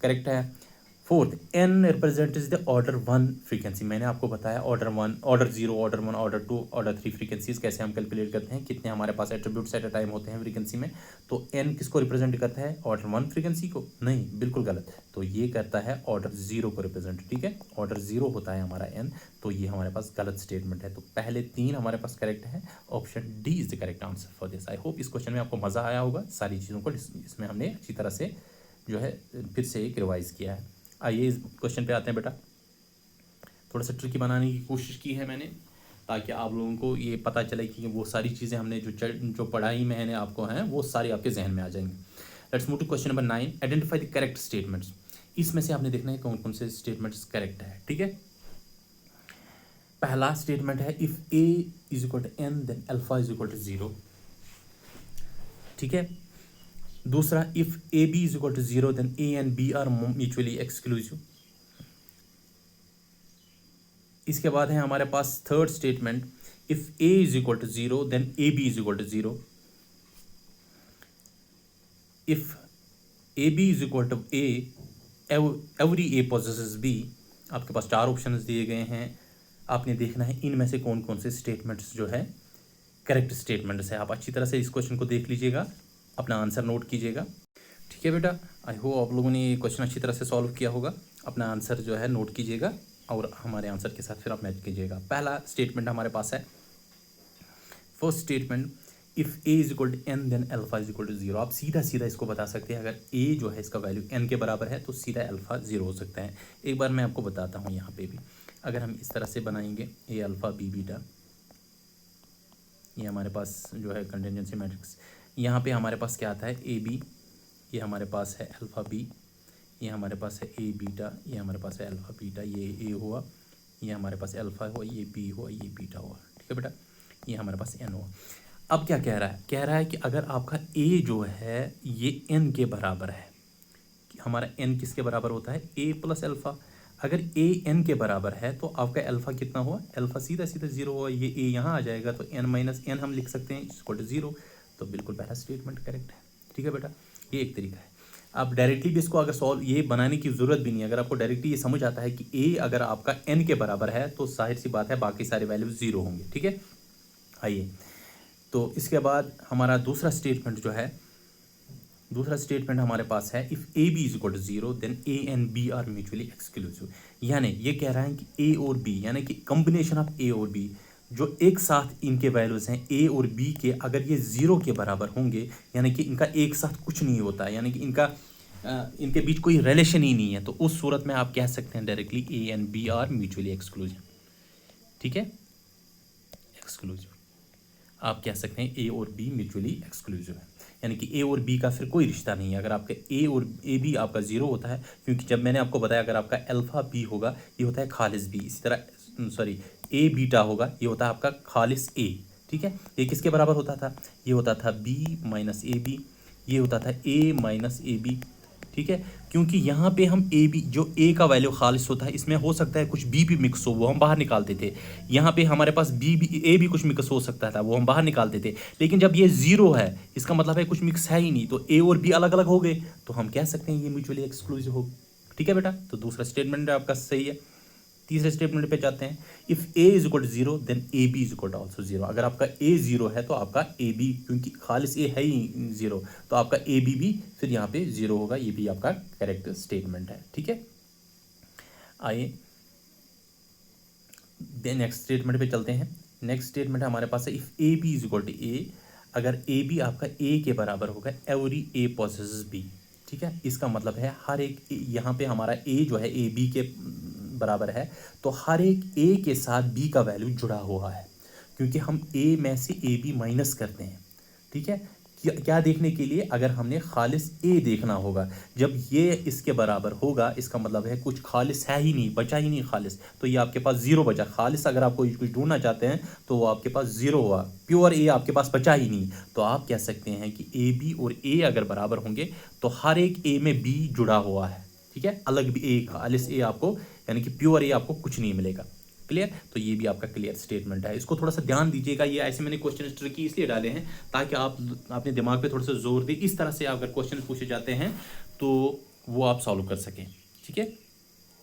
करेक्ट है। Fourth, N represent is the order 1 frequency. मैंने आपको बताया order 1, order 0, order 1, order 2, order 3 frequencies कैसे हम कैलकुलेट करते हैं, कितने हमारे पास एट्रीब्यूट्स एट अ टाइम होते हैं फ्रीक्वेंसी में। तो एन किसको रिप्रेजेंट करता है, ऑर्डर 1 फ्रीक्वेंसी को? नहीं, बिल्कुल गलत। तो ये करता है ऑर्डर 0 को रिप्रेजेंट। ठीक है, ऑर्डर 0 होता है हमारा एन, तो ये हमारे पास गलत स्टेटमेंट है। तो पहले 3 हमारे पास करेक्ट है, option D is the correct answer for this. I hope इस क्वेश्चन में आपको मज़ा आया होगा, सारी चीज़ों को इसमें हमने अच्छी तरह से जो है फिर से एक रिवाइज किया है। आइए इस क्वेश्चन पे आते हैं बेटा। थोड़ा सा ट्रिकी बनाने की कोशिश की है मैंने, ताकि आप लोगों को ये पता चले कि वो सारी चीज़ें हमने जो पढ़ाई मैंने आपको हैं वो सारी आपके जहन में आ जाएंगी। Let's move to question number 9, identify the correct statements. इसमें से आपने देखना है कौन कौन से स्टेटमेंट्स करेक्ट है, ठीक है। पहला स्टेटमेंट है if A is equal to N then alpha is equal to 0, ठीक है। दूसरा, if A B is equal to 0 then A and B are mutually exclusive. इसके बाद है हमारे पास third statement, if A is equal to 0 then A B is equal to 0। If A B is equal to A every A possesses B. आपके पास 4 ऑप्शंस दिए गए हैं, आपने देखना है इनमें से कौन कौन से स्टेटमेंट्स जो है करेक्ट स्टेटमेंट्स है। आप अच्छी तरह से इस क्वेश्चन को देख लीजिएगा, अपना आंसर नोट कीजिएगा, ठीक है बेटा। आई होप आप लोगों ने ये क्वेश्चन अच्छी तरह से सॉल्व किया होगा। अपना आंसर जो है नोट कीजिएगा और हमारे आंसर के साथ फिर आप मैच कीजिएगा। पहला स्टेटमेंट हमारे पास है, first statement, if A is equal to N then alpha is equal to 0। आप सीधा सीधा इसको बता सकते हैं, अगर ए जो है इसका वैल्यू एन के बराबर है तो सीधा अल्फा 0 हो सकता है। एक बार मैं आपको बताता हूँ यहाँ पे भी, अगर हम इस तरह से बनाएंगे ए अल्फ़ा बी बीटा, ये हमारे पास जो है कंटिजेंसी मैट्रिक्स, यहाँ पे हमारे पास क्या आता है ए बी, ये हमारे पास है अल्फ़ा बी, ये हमारे पास है ए बीटा, ये हमारे पास है अल्फ़ा बीटा, ये ए हुआ, ये हमारे पास अल्फ़ा हुआ, ये बी हुआ, ये बीटा हुआ, ठीक है बेटा। ये हमारे पास एन हुआ। अब क्या कह रहा है, कह रहा है कि अगर आपका ए जो है ये एन के बराबर है, हमारा एन किसके बराबर होता है, ए प्लस अल्फ़ा। अगर ए एन के बराबर है तो आपका अल्फ़ा कितना हुआ, अल्फ़ा सीधा सीधा 0 हुआ, ये ए यहाँ आ जाएगा तो एन माइनस एन हम लिख सकते हैं इक्वल टू 0। तो बिल्कुल पहला स्टेटमेंट करेक्ट है, ठीक है बेटा। ये एक तरीका है। आप डायरेक्टली भी इसको अगर सॉल्व, ये बनाने की ज़रूरत भी नहीं है, अगर आपको डायरेक्टली ये समझ आता है कि ए अगर आपका एन के बराबर है तो जाहिर सी बात है बाकी सारे वैल्यू 0 होंगे, ठीक है। आइए, तो इसके बाद हमारा दूसरा स्टेटमेंट जो है, दूसरा स्टेटमेंट हमारे पास है, if A B is equal to 0 then A and B are mutually exclusive. यानी ये कह रहा है कि ए और बी, यानी कि कॉम्बिनेशन ऑफ ए और बी जो एक साथ इनके वैल्यूज़ हैं ए और बी के, अगर ये 0 के बराबर होंगे, यानी कि इनका एक साथ कुछ नहीं होता, यानी कि इनके बीच कोई रिलेशन ही नहीं है, तो उस सूरत में आप कह सकते हैं directly A and B are mutually exclusive, ठीक है, एक्सक्लूसिव। आप कह सकते हैं ए और बी म्यूचुअली एक्सक्लूसिव है, यानी कि ए और बी का फिर कोई रिश्ता नहीं है। अगर आपका ए और ए बी आपका 0 होता है, क्योंकि जब मैंने आपको बताया अगर आपका अल्फ़ा बी होगा ये होता है खालिस बी, इसी तरह सॉरी ए बीटा होगा ये होता है आपका खालिस ए, ठीक है। ये किसके बराबर होता था, ये होता था बी माइनस ए बी, ये होता था ए माइनस ए बी, ठीक है। क्योंकि यहाँ पे हम ए बी, जो ए का वैल्यू खालिस होता है, इसमें हो सकता है कुछ बी भी मिक्स हो, वो हम बाहर निकालते थे। यहाँ पे हमारे पास बी भी ए भी कुछ मिक्स हो सकता था, वो हम बाहर निकालते थे। लेकिन जब ये 0 है, इसका मतलब है कुछ मिक्स है ही नहीं, तो ए और बी अलग अलग हो गए, तो हम कह सकते हैं ये म्यूचुअली एक्सक्लूसिव हो, ठीक है बेटा। तो दूसरा स्टेटमेंट आपका सही है। तीसरे स्टेटमेंट पे जाते हैं, if A is equal to 0 then A B is equal to also 0। अगर आपका ए 0 है तो आपका ए बी, क्योंकि खालिस ए है ही 0, तो आपका ए बी भी फिर यहाँ पे 0 होगा। ये भी आपका करेक्ट स्टेटमेंट है, ठीक है। आइए नेक्स्ट स्टेटमेंट पे चलते हैं। नेक्स्ट स्टेटमेंट हमारे पास है, if A B is equal to A. अगर ए बी आपका ए के बराबर होगा एवरी ए पोसेसेस बी, ठीक है। इसका मतलब है हर एक, यहाँ पे हमारा ए जो है ए बी के बराबर है, तो हर एक ए के साथ बी का वैल्यू जुड़ा हुआ है, क्योंकि हम ए में से ए बी माइनस करते हैं, ठीक है। क्या देखने के लिए, अगर हमने खालिस ए देखना होगा, जब ये इसके बराबर होगा इसका मतलब है कुछ खालिस है ही नहीं, बचा ही नहीं खालिस, तो ये आपके पास 0 बचा। खालिस अगर आपको कुछ ढूंढना चाहते हैं तो वो आपके पास 0 हुआ, प्योर ए आपके पास बचा ही नहीं। तो आप कह सकते हैं कि ए बी और ए अगर बराबर होंगे तो हर एक ए में बी जुड़ा हुआ है, ठीक है। अलग भी ए, खालिस ए आपको, यानी कि प्योर ए आपको कुछ नहीं मिलेगा। क्लियर, तो ये भी आपका क्लियर स्टेटमेंट है। इसको थोड़ा सा ध्यान दीजिएगा, ये ऐसे मैंने क्वेश्चन ट्रिकी इसलिए डाले हैं ताकि आप अपने दिमाग पे थोड़ा सा जोर दें। इस तरह से अगर क्वेश्चन पूछे जाते हैं तो वो आप सॉल्व कर सकें, ठीक है।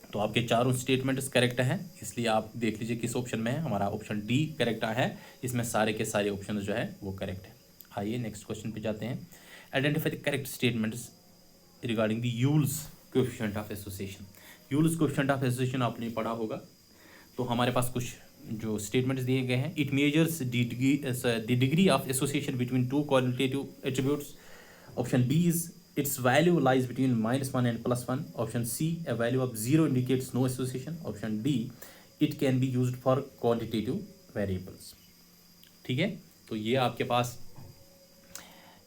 तो आपके चारों स्टेटमेंट्स करेक्ट हैं, इसलिए आप देख लीजिए किस ऑप्शन में है। हमारा ऑप्शन डी करेक्ट है, इसमें सारे के सारे ऑप्शन जो है वो करेक्ट है। आइए नेक्स्ट क्वेश्चन पे जाते हैं। Identify the correct statements regarding the Yule's coefficient of association. Yule's coefficient of association आपने पढ़ा होगा। तो हमारे पास कुछ जो स्टेटमेंट्स दिए गए हैं, it measures the degree of association between two qualitative attributes. Option B is its value lies between -1 and +1. Option C, a value of 0 indicates no association. Option D, it can be used for quantitative variables. ठीक है, तो ये आपके पास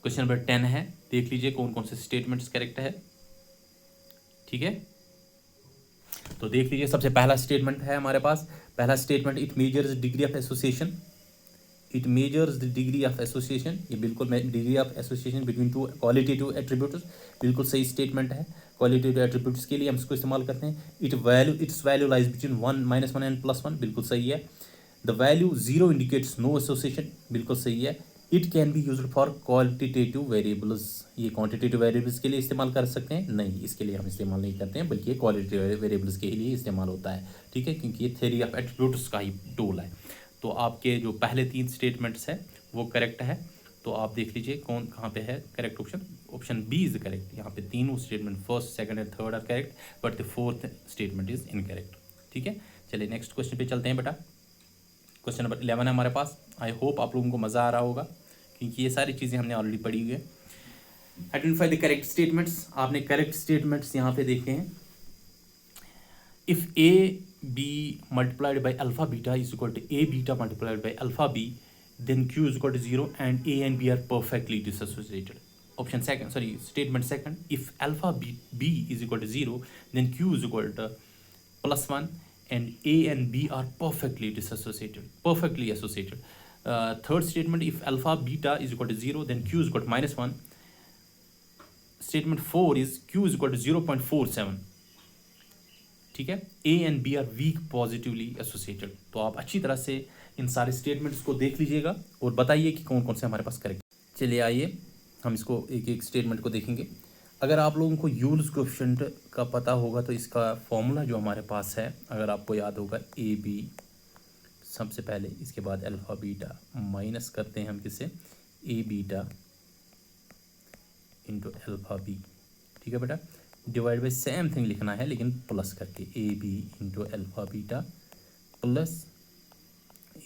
क्वेश्चन नंबर 10 है। देख लीजिए कौन कौन से स्टेटमेंट्स करेक्ट है। ठीक है, तो देख लीजिए सबसे पहला स्टेटमेंट है हमारे पास। पहला statement, it measures degree of association. It measures the degree of association, ये बिल्कुल degree of association between two qualitative attributes, बिल्कुल सही स्टेटमेंट है। क्वालिटेटिव एट्रीब्यूट्स के लिए हम इसको इस्तेमाल करते हैं। Its value lies between -1 and +1, बिल्कुल सही है। The value 0 indicates no association, बिल्कुल सही है। It can be used for qualitative variables, ये क्वांटिटेटिव वेरिएबल्स के लिए इस्तेमाल कर सकते हैं, नहीं इसके लिए हम इस्तेमाल नहीं करते हैं, बल्कि ये क्वालिटेटिव वेरिएबल्स के लिए इस्तेमाल होता है। ठीक है, क्योंकि ये थ्योरी ऑफ एट्रीब्यूट्स का ही टूल है। तो आपके जो पहले 3 स्टेटमेंट्स हैं वो करेक्ट है। तो आप देख लीजिए कौन कहाँ पे है correct option. Option B is correct. यहाँ पे तीनों statement first, second and third are correct, but the fourth statement is incorrect. ठीक है, चलिए नेक्स्ट क्वेश्चन पे चलते हैं बेटा। क्वेश्चन नंबर 11 है हमारे पास। आई होप आप लोगों को मज़ा आ रहा होगा, क्योंकि ये सारी चीज़ें हमने ऑलरेडी पढ़ी हुई है। आइडेंटिफाई द करेक्ट स्टेटमेंट्स, आपने करेक्ट स्टेटमेंट्स यहाँ पे देखे हैं। If A B multiplied by alpha beta is equal to A beta multiplied by alpha B, then q is equal to 0 and a and b are perfectly disassociated. Option second, sorry, statement second, if alpha b is equal to 0, then q is equal to +1 and a and b are perfectly disassociated, perfectly associated. Third statement, if alpha beta is equal to 0, then q is equal to -1. Statement 4 is q is equal to 0.47. ठीक है, A and B are weak positively associated. तो आप अच्छी तरह से इन सारे स्टेटमेंट्स को देख लीजिएगा और बताइए कि कौन कौन से हमारे पास करेक्ट। चलिए आइए हम इसको एक एक स्टेटमेंट को देखेंगे। अगर आप लोगों को यूल्स कोएफिशिएंट का पता होगा तो इसका फॉर्मूला जो हमारे पास है, अगर आपको याद होगा, ए बी सबसे पहले, इसके बाद अल्फा बीटा माइनस करते हैं हम किससे, ए बीटा इंटू अल्फा बी। ठीक है बेटा, डिवाइड बाई सेम थिंग लिखना है लेकिन प्लस करके, A B into alpha beta plus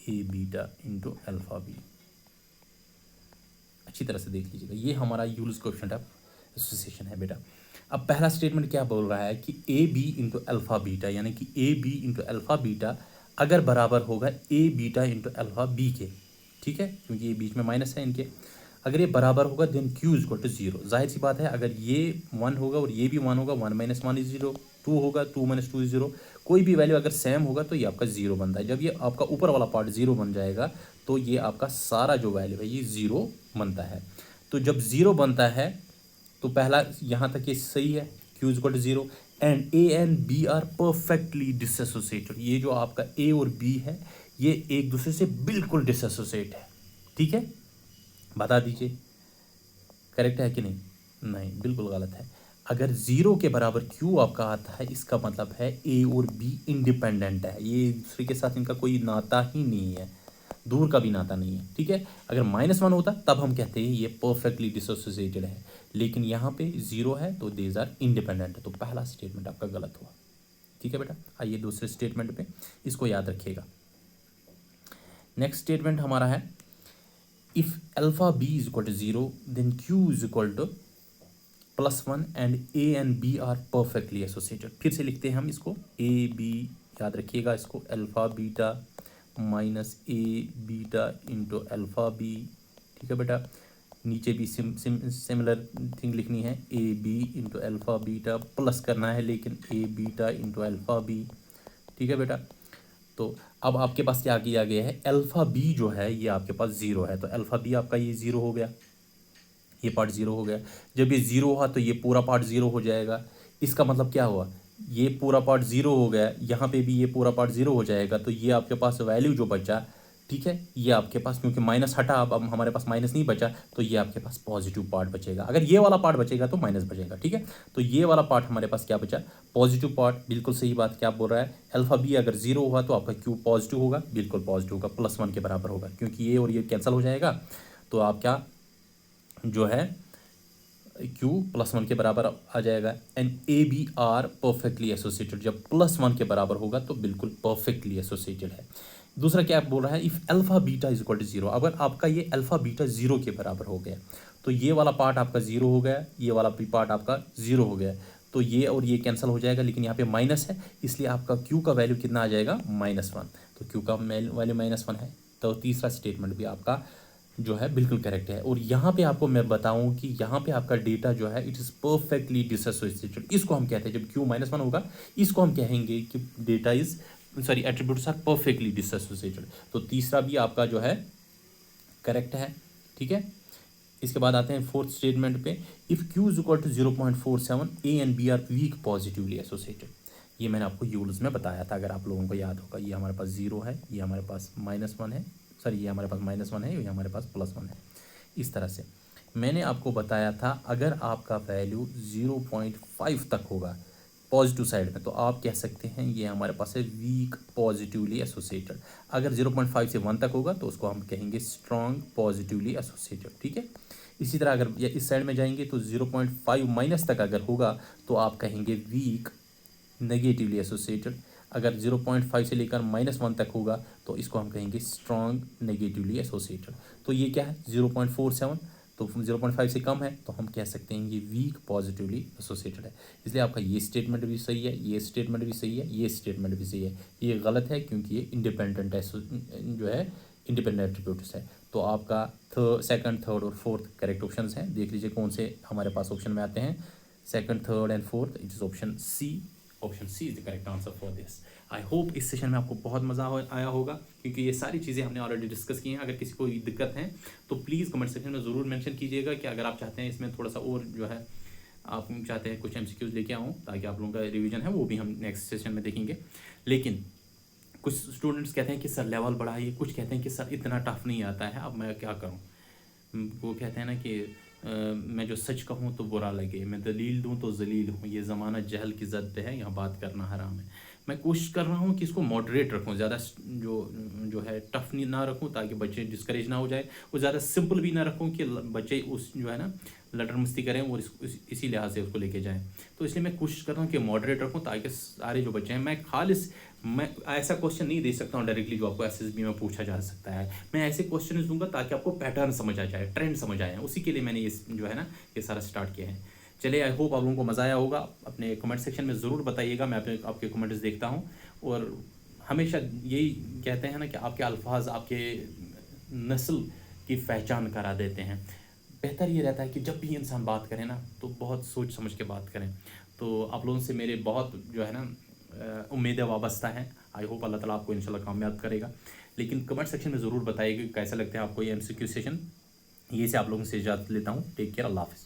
A beta into alpha B. अच्छी तरह से देख लीजिएगा, ये हमारा यूल्स कोएफिशिएंट ऑफ एसोसिएशन है बेटा। अब पहला स्टेटमेंट क्या बोल रहा है कि A B into alpha beta, यानी कि A B into alpha beta अगर बराबर होगा A beta into alpha B के। ठीक है, क्योंकि ये बीच में माइनस है इनके। अगर ये बराबर होगा then q is equal to 0। जाहिर सी बात है, अगर ये 1 होगा और ये भी 1 होगा, 1 - 1 इज 0, 2 होगा, 2 - 2 इज 0, कोई भी वैल्यू अगर सेम होगा तो ये आपका 0 बनता है। जब ये आपका ऊपर वाला पार्ट 0 बन जाएगा तो ये आपका सारा जो वैल्यू है ये 0 बनता है। तो जब 0 बनता है तो पहला यहाँ तक ये सही है, q is equal to 0 and a and b are perfectly dissociated. ये जो आपका a और b है ये एक दूसरे से बिल्कुल डिसएसोसिएट है। ठीक है, बता दीजिए करेक्ट है कि नहीं, नहीं बिल्कुल गलत है। अगर 0 के बराबर q आपका आता है, इसका मतलब है a और b इंडिपेंडेंट है, ये एक दूसरे के साथ इनका कोई नाता ही नहीं है, दूर का भी नाता नहीं है। ठीक है, अगर -1 होता तब हम कहते हैं ये परफेक्टली डिसोसिएटेड है, लेकिन यहाँ पे 0 है तो देज आर इंडिपेंडेंट है। तो पहला स्टेटमेंट आपका गलत हुआ। ठीक है बेटा, आइए दूसरे स्टेटमेंट पे, इसको याद रखिएगा। नेक्स्ट स्टेटमेंट हमारा है, if alpha b is equal to 0 then q is equal to +1 and a and b are perfectly associated। फिर से लिखते हैं हम इसको, a b, याद रखिएगा इसको, alpha beta minus A beta into alpha B. ठीक है बेटा, नीचे भी सिमिलर थिंग लिखनी है, A B into alpha beta plus करना है लेकिन A beta into alpha B. ठीक है बेटा, तो अब आपके पास क्या किया गया है, अल्फा बी जो है ये आपके पास 0 है, तो अल्फा बी आपका ये 0 हो गया, ये पार्ट 0 हो गया। जब ये 0 हुआ तो ये पूरा पार्ट 0 हो जाएगा। इसका मतलब क्या हुआ, ये पूरा पार्ट 0 हो गया, यहाँ पे भी ये पूरा पार्ट 0 हो जाएगा। तो ये आपके पास वैल्यू जो बचा, ठीक है, ये आपके पास, क्योंकि माइनस हटा, अब हमारे पास माइनस नहीं बचा, तो ये आपके पास पॉजिटिव पार्ट बचेगा। अगर ये वाला पार्ट बचेगा तो माइनस बचेगा। ठीक है, तो ये वाला पार्ट हमारे पास क्या बचा, पॉजिटिव पार्ट। बिल्कुल सही बात क्या बोल रहा है, अल्फा बी अगर 0 हुआ तो आपका क्यू पॉजिटिव होगा, बिल्कुल पॉजिटिव होगा, +1 के बराबर होगा, क्योंकि ये और ये कैंसिल हो जाएगा। तो आप क्या जो है q +1 के बराबर आ जाएगा। And A B are perfectly associated, जब +1 के बराबर होगा तो बिल्कुल परफेक्टली एसोसिएटेड है। दूसरा क्या बोल रहा है, if alpha beta is equal to 0, अगर आपका ये अल्फा बीटा 0 के बराबर हो गया तो ये वाला पार्ट आपका 0 हो गया, ये वाला भी पार्ट आपका 0 हो गया, तो ये और ये कैंसिल हो जाएगा, लेकिन यहाँ पे माइनस है, इसलिए आपका q का वैल्यू कितना आ जाएगा, -1। तो q का वैल्यू -1 है। तो तीसरा स्टेटमेंट भी आपका जो है बिल्कुल करेक्ट है। और यहाँ पे आपको मैं बताऊँ कि यहाँ पे आपका डेटा जो है इट इज़ परफेक्टली डिसोसिएटेड, इसको हम कहते हैं जब Q-1 होगा, इसको हम कहेंगे कि data is sorry attributes are perfectly dissociated. तो तीसरा भी आपका जो है करेक्ट है, ठीक है। इसके बाद आते हैं फोर्थ स्टेटमेंट पे, if Q is equal to 0.47 A and B are weak positively associated. ये मैंने आपको यूल्स में बताया था, अगर आप लोगों को याद होगा। ये हमारे पास 0 है, ये हमारे पास -1 है, सॉरी ये हमारे पास -1 है, ये हमारे पास +1 है। इस तरह से मैंने आपको बताया था, अगर आपका वैल्यू 0.5 तक होगा पॉजिटिव साइड में, तो आप कह सकते हैं ये हमारे पास है वीक पॉजिटिवली एसोसिएटेड। अगर 0.5 से 1 तक होगा तो उसको हम कहेंगे स्ट्रॉन्ग पॉजिटिवली एसोसिएटेड, ठीक है। इसी तरह अगर ये इस साइड में जाएंगे तो 0.5 माइनस तक अगर होगा तो आप कहेंगे वीक नेगेटिवली एसोसिएटेड। अगर 0.5 से लेकर -1 तक होगा तो इसको हम कहेंगे स्ट्रॉन्ग नेगेटिवली एसोसिएटेड। तो ये क्या है 0.47, तो 0.5 से कम है तो हम कह सकते हैं ये वीक पॉजिटिवली एसोसिएटेड है। इसलिए आपका ये स्टेटमेंट भी सही है, ये स्टेटमेंट भी सही है, ये स्टेटमेंट भी सही है। ये गलत है क्योंकि ये इंडिपेंडेंट जो है इंडिपेंडेंट एट्रीब्यूट्स है। तो आपका सेकंड, थर्ड और फोर्थ करेक्ट ऑप्शंस हैं। देख लीजिए कौन से हमारे पास ऑप्शन में आते हैं। Second, third and fourth, it is option C. Option C is the correct answer for this. I hope इस सेशन में आपको बहुत मज़ा आया होगा, क्योंकि ये सारी चीज़ें हमने ऑलरेडी डिस्कस की हैं। अगर किसी को दिक्कत है तो प्लीज़ कमेंट सेक्शन में ज़रूर मेंशन कीजिएगा कि अगर आप चाहते हैं इसमें थोड़ा सा और जो है आप चाहते हैं कुछ MCQs लेके आऊँ, ताकि आप लोगों का रिवीजन है वो भी हम नेक्स्ट सेशन में देखेंगे। लेकिन कुछ स्टूडेंट्स कहते हैं कि सर लेवल बढ़ाइए, कुछ कहते हैं कि सर इतना टफ नहीं आता है, अब मैं क्या करूँ। वो कहते हैं ना कि मैं जो सच कहूँ तो बुरा लगे, मैं दलील दूँ तो जलील हूँ, ये ज़माना जहल की ज़द पे है, यहाँ बात करना हराम है। मैं कोशिश कर रहा हूँ कि इसको मॉडरेट रखूँ, ज़्यादा जो है टफ नहीं ना रखूँ ताकि बच्चे डिस्करेज ना हो जाए, और ज़्यादा सिंपल भी ना रखूँ कि बच्चे उस जो है ना लटर मस्ती करें और इसी लिहाज से उसको लेके जाएं। तो इसलिए मैं कोशिश कर रहा हूँ कि मॉडरेट रखूँ ताकि सारे जो बच्चे हैं, मैं ऐसा क्वेश्चन नहीं दे सकता हूँ डायरेक्टली जो आपको SSB में पूछा जा सकता है। मैं ऐसे क्वेश्चन दूंगा ताकि आपको पैटर्न समझ आ जाए, ट्रेंड समझ आए, उसी के लिए मैंने ये जो है ना ये सारा स्टार्ट किया है। चलिए, आई होप आप लोगों को मज़ा आया होगा। अपने कमेंट सेक्शन में ज़रूर बताइएगा, मैं आपके कमेंट्स देखता हूँ। और हमेशा यही कहते हैं ना कि आपके अल्फाज आपके नस्ल की पहचान करा देते हैं। बेहतर ये रहता है कि जब भी इंसान बात करे ना तो बहुत सोच समझ के बात करें। तो आप लोगों से मेरे बहुत जो है ना उम्मीदें वाबस्ता हैं। आई होप अल्लाह ताला आपको इंशाल्लाह कामयाब करेगा। लेकिन कमेंट सेक्शन में ज़रूर बताइएगा कैसा लगता है आपको ये MCQ सेशन। ये से आप लोगों से इजाज़त लेता हूँ। टेक केयर, अल्लाह हाफ़िज़।